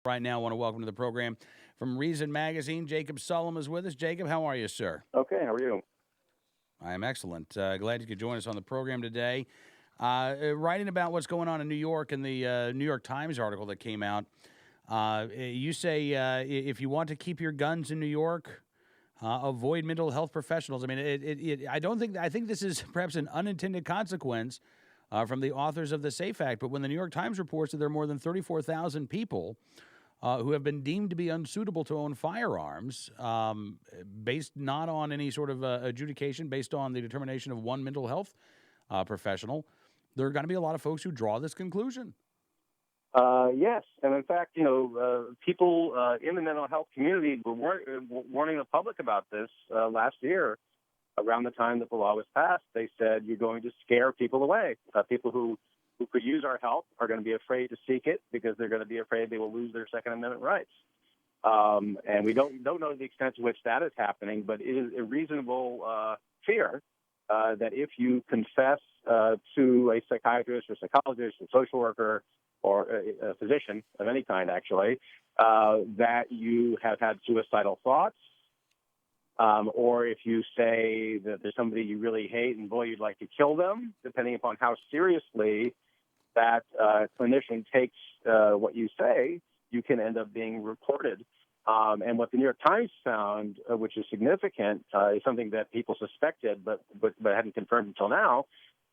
Right now, I want to welcome to the program from Reason Magazine, Jacob Sullum is with us. Jacob, how are you, sir? Okay, how are you? I am excellent. Glad you could join us on the program today. Writing about what's going on in New York in the New York Times article that came out, you say if you want to keep your guns in New York, avoid mental health professionals. I mean, I think this is perhaps an unintended consequence from the authors of the SAFE Act. But when the New York Times reports that there are more than 34,000 people who have been deemed to be unsuitable to own firearms, based not on any sort of adjudication, based on the determination of one mental health professional, there are going to be a lot of folks who draw this conclusion. Yes, and in fact, people in the mental health community were warning the public about this last year. Around the time that the law was passed, they said you're going to scare people away. People who could use our help are going to be afraid to seek it because they're going to be afraid they will lose their Second Amendment rights. And we don't know the extent to which that is happening, but it is a reasonable fear that if you confess to a psychiatrist or psychologist or social worker or a physician of any kind, actually, that you have had suicidal thoughts, or if you say that there's somebody you really hate and, boy, you'd like to kill them, depending upon how seriously that clinician takes what you say, you can end up being reported. And what the New York Times found, which is significant, is something that people suspected but hadn't confirmed until now,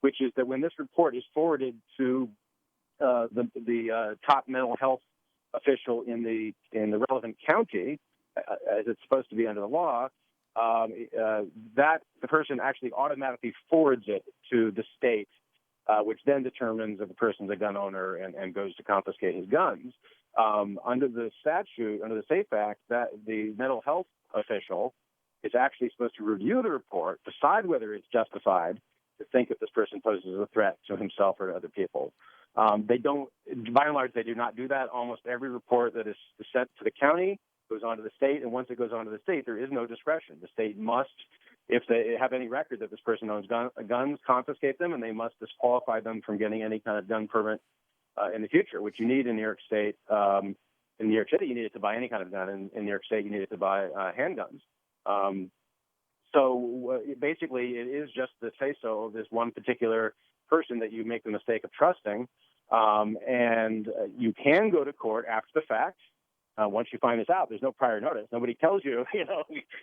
which is that when this report is forwarded to the top mental health official in the relevant county, as it's supposed to be under the law, that the person actually automatically forwards it to the state, which then determines if the person's a gun owner and goes to confiscate his guns. Under the statute, under the SAFE Act, that the mental health official is actually supposed to review the report, decide whether it's justified to think that this person poses a threat to himself or to other people. They don't, by and large, they do not do that. Almost every report that is sent to the county goes on to the state, and once it goes on to the state, there is no discretion. The state must, if they have any record that this person owns guns, confiscate them, and they must disqualify them from getting any kind of gun permit in the future, which you need in New York State. In New York City, you need it to buy any kind of gun. In New York State, you need it to buy handguns. So basically, it is just the say-so of this one particular person that you make the mistake of trusting, and you can go to court after the fact. Once you find this out, there's no prior notice. Nobody tells you,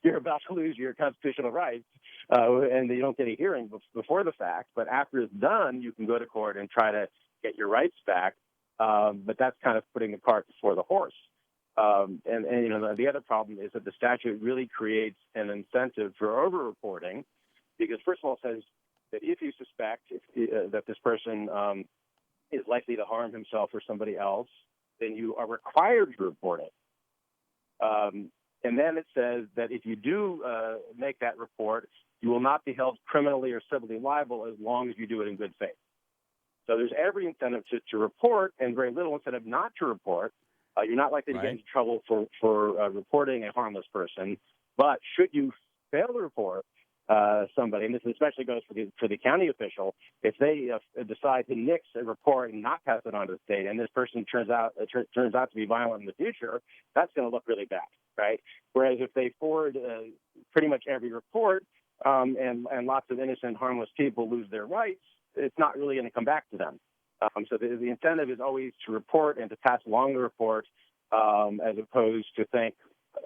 you're about to lose your constitutional rights, and you don't get a hearing before the fact. But after it's done, you can go to court and try to get your rights back. But that's kind of putting the cart before the horse. And the other problem is that the statute really creates an incentive for over-reporting, because first of all, it says that if you suspect that this person is likely to harm himself or somebody else, then you are required to report it. And then it says that if you do make that report, you will not be held criminally or civilly liable as long as you do it in good faith. So there's every incentive to report and very little incentive not to report. You're not likely to get into trouble for reporting a harmless person. But should you fail to report somebody, and this especially goes for the county official, if they decide to nix a report and not pass it on to the state, and this person turns out to be violent in the future, that's going to look really bad, right? Whereas if they forward pretty much every report and lots of innocent, harmless people lose their rights, it's not really going to come back to them. So the incentive is always to report and to pass along the report, as opposed to think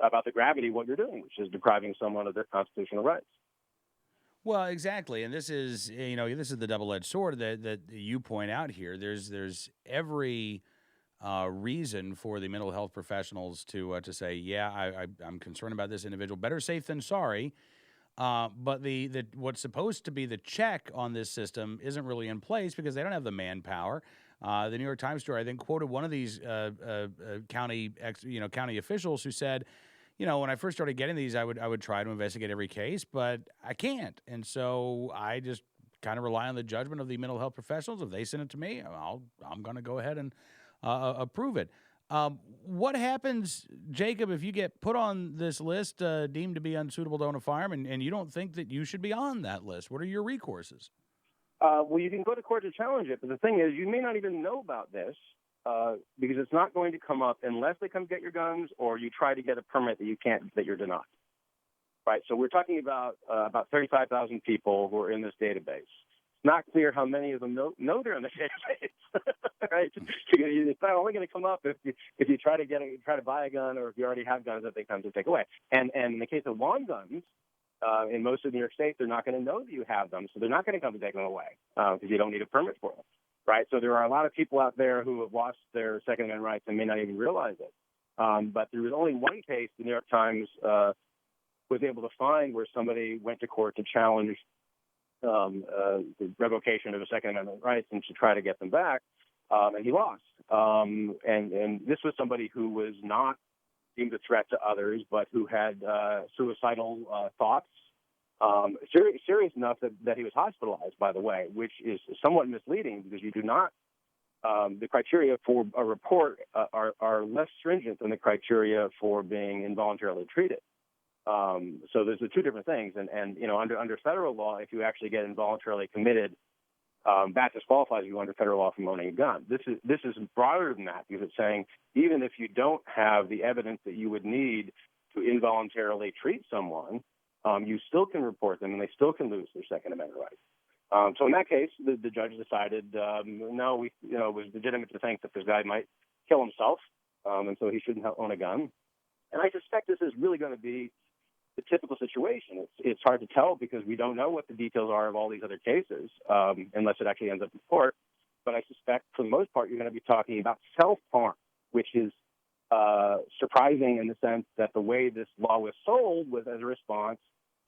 about the gravity of what you're doing, which is depriving someone of their constitutional rights. Well, exactly, and this is the double-edged sword that you point out here. There's every reason for the mental health professionals to say, yeah, I'm concerned about this individual. Better safe than sorry. But the what's supposed to be the check on this system isn't really in place because they don't have the manpower. The New York Times story, I think, quoted one of these county officials who said, when I first started getting these, I would try to investigate every case, but I can't. And so I just kind of rely on the judgment of the mental health professionals. If they send it to me, I'm going to go ahead and approve it. What happens, Jacob, if you get put on this list deemed to be unsuitable to own a firearm and you don't think that you should be on that list? What are your recourses? Well, you can go to court to challenge it, but the thing is, you may not even know about this because it's not going to come up unless they come get your guns or you try to get a permit that you're denied. Right. So we're talking about 35,000 people who are in this database. It's not clear how many of them know they're in the database. Right. It's not only going to come up if you try to buy a gun, or if you already have guns that they come to take away. And in the case of lawn guns, in most of New York State, they're not going to know that you have them, so they're not going to come to take them away because you don't need a permit for them. Right. So there are a lot of people out there who have lost their Second Amendment rights and may not even realize it. But there was only one case the New York Times was able to find where somebody went to court to challenge the revocation of the Second Amendment rights and to try to get them back, and he lost. And this was somebody who was not deemed a threat to others, but who had suicidal thoughts, serious enough that he was hospitalized, by the way, which is somewhat misleading because you do not. The criteria for a report are less stringent than the criteria for being involuntarily treated. So there's the two different things, and under federal law, if you actually get involuntarily committed, that disqualifies you under federal law from owning a gun. This is broader than that because it's saying even if you don't have the evidence that you would need to involuntarily treat someone, you still can report them and they still can lose their Second Amendment rights. So in that case, the judge decided no, it was legitimate to think that this guy might kill himself, and so he shouldn't own a gun. And I suspect this is really going to be the typical situation. It's hard to tell because we don't know what the details are of all these other cases unless it actually ends up in court. But I suspect for the most part, you're going to be talking about self-harm, which is surprising in the sense that the way this law was sold was as a response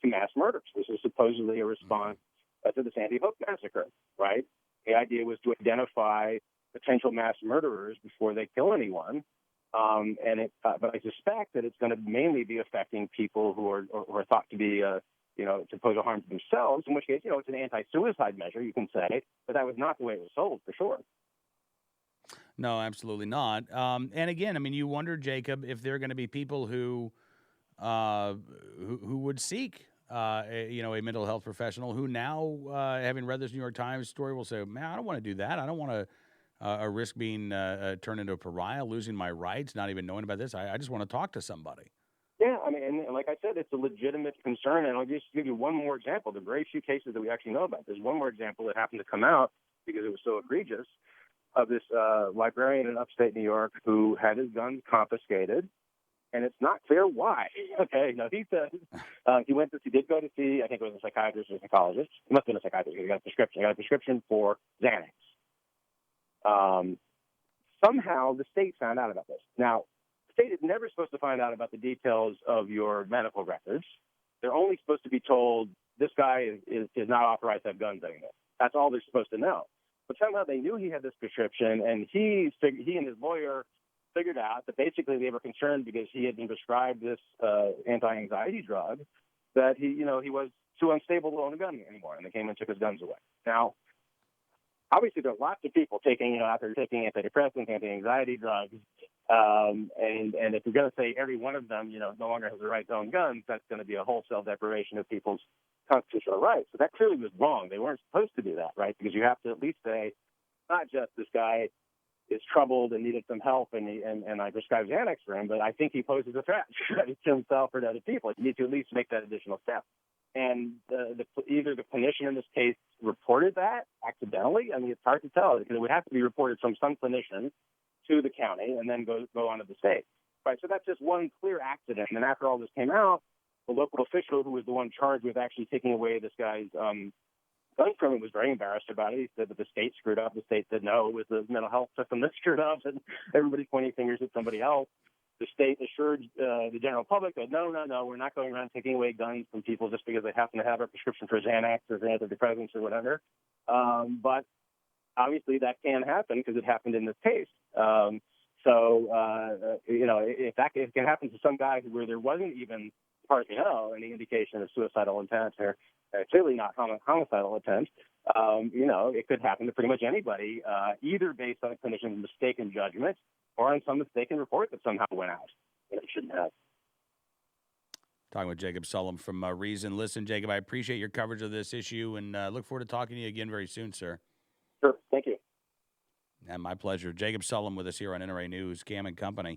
to mass murders. This is supposedly a response to the Sandy Hook massacre, right? The idea was to identify potential mass murderers before they kill anyone. But I suspect that it's going to mainly be affecting people who are thought to be, to pose a harm to themselves, in which case, it's an anti-suicide measure, you can say, but that was not the way it was sold, for sure. No, absolutely not. And again, I mean, you wonder, Jacob, if there are going to be people who would seek, a mental health professional who now, having read this New York Times story, will say, man, I don't want to do that. I don't want to risk being turned into a pariah, losing my rights, not even knowing about this. I just want to talk to somebody. Yeah, I mean, and like I said, it's a legitimate concern. And I'll just give you one more example. The very few cases that we actually know about. There's one more example that happened to come out because it was so egregious of this librarian in upstate New York who had his guns confiscated. And it's not clear why. Okay, he said he did go to see, I think it was a psychiatrist or a psychologist. It must have been a psychiatrist. He got a prescription. He got a prescription for Xanax. Somehow the state found out about this. Now, the state is never supposed to find out about the details of your medical records. They're only supposed to be told this guy is not authorized to have guns anymore. That's all they're supposed to know. But somehow they knew he had this prescription, and he and his lawyer figured out that basically they were concerned because he had been prescribed this anti-anxiety drug that he was too unstable to own a gun anymore, and they came and took his guns away. Now, obviously, there are lots of people taking antidepressants, anti-anxiety drugs, and if you're going to say every one of them, no longer has the right to own guns, that's going to be a wholesale deprivation of people's constitutional rights. So that clearly was wrong. They weren't supposed to do that, right? Because you have to at least say, not just this guy is troubled and needed some help, and I prescribed Xanax for him, but I think he poses a threat to himself or to other people. You need to at least make that additional step. And either the clinician in this case reported that accidentally. I mean, it's hard to tell because it would have to be reported from some clinician to the county and then go on to the state. Right. So that's just one clear accident. And then after all this came out, the local official who was the one charged with actually taking away this guy's gun from him was very embarrassed about it. He said that the state screwed up. The state said no, it was the mental health system that screwed up, and everybody's pointing fingers at somebody else. The state assured the general public that no, we're not going around taking away guns from people just because they happen to have a prescription for Xanax or antidepressants or whatever. But obviously that can happen because it happened in this case. If it can happen to some guy where there wasn't even, as far as we know, any indication of suicidal intent or clearly not homicidal intent, it could happen to pretty much anybody, either based on a clinician's mistaken judgment or on some mistaken report that somehow went out that it shouldn't have. Talking with Jacob Sullum from Reason. Listen, Jacob, I appreciate your coverage of this issue and look forward to talking to you again very soon, sir. Sure. Thank you. And my pleasure. Jacob Sullum with us here on NRA News, Cam and Company.